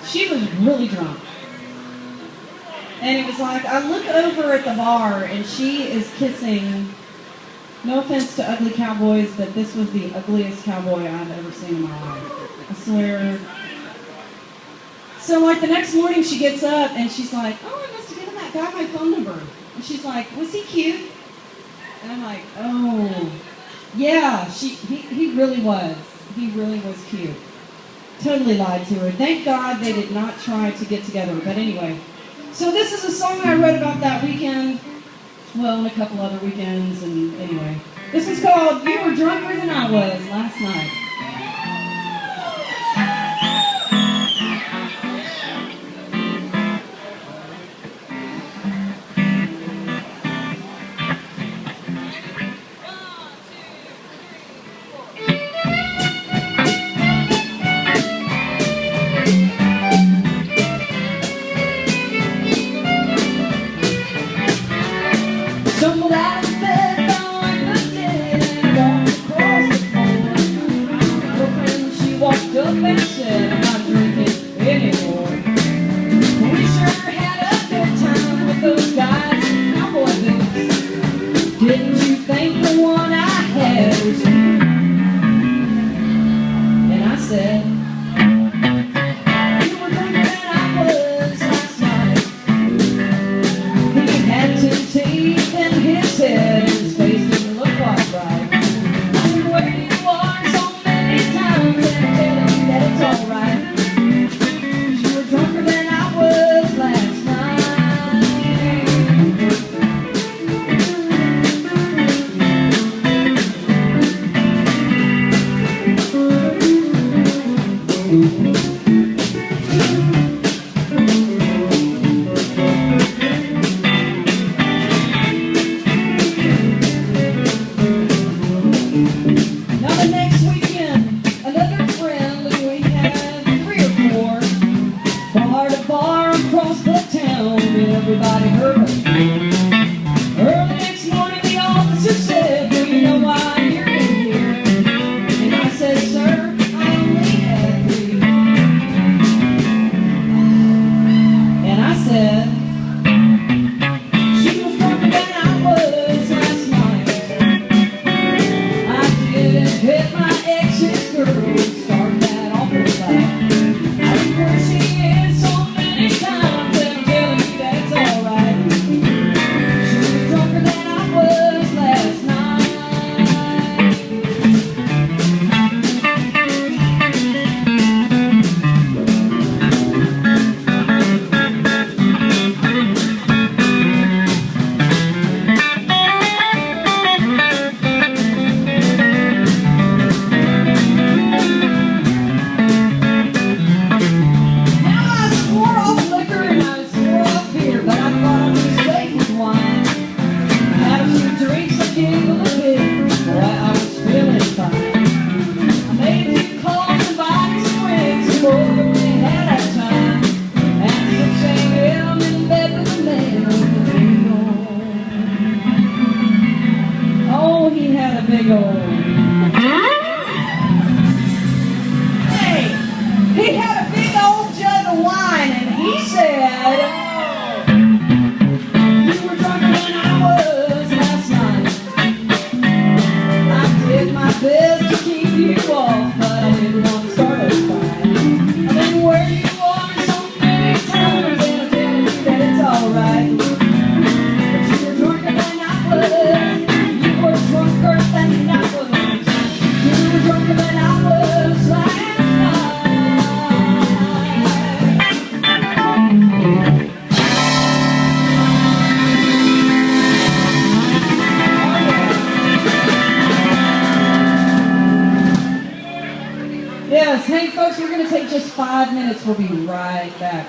She was really drunk. And it was like, I look over at the bar and she is kissing, no offense to ugly cowboys, but this was the ugliest cowboy I've ever seen in my life. I swear. So like the next morning she gets up and she's like, oh, I must have given that guy my phone number. And she's like, was he cute? And I'm like, oh, yeah, he really was. He really was cute. Totally lied to her. Thank God they did not try to get together. But anyway, so this is a song I wrote about that weekend. Well, and a couple other weekends. And anyway, this is called You Were Drunker Than I Was Last Night. Stumbled out of bed on the dead and walked across the floor. Girlfriend, she walked up and said, I'm not drinking anymore. We sure had a good time with those guys in cowboy boots. Didn't you think the one I had was you? And I said, you were drunker than I was last night. He had 10 teeth in his head and his face didn't look quite right. I've been where you are so many times and I'm telling you that it's alright. You were drunker than I was last night. Now the next weekend, another friend, and we had 3 or 4, bar to bar across the town, and everybody heard us. Early next morning, the officer said, do you know why you're in here? And I said, sir, I only had 3. And I said, she was drunker than I was last night. I didn't hit my ex's girl, start that awful fight. I know where she is so many times, and I'm telling you that's alright. She was drunker than I was last night. Now I swore off liquor and I swore off beer, but I thought I was safe with wine. I had a few drinks, I giggled a bit, boy, I was feeling fine. I made a few calls, invited some friends, and boy, we had our time. At 6 a.m. in bed with a man with a big old. Oh, he had a big old. Hey, he had a big old jug of wine, and he said, you were drunker than I was last night. I did my best to keep you off, but I didn't want to start a fight. I've been where you are so many times, and I'm telling you that it's alright. But you were drunker than I was. You were drunker than I was. You were drunker than I was last night. Yes, hey folks, we're going to take just 5 minutes. We'll be right back.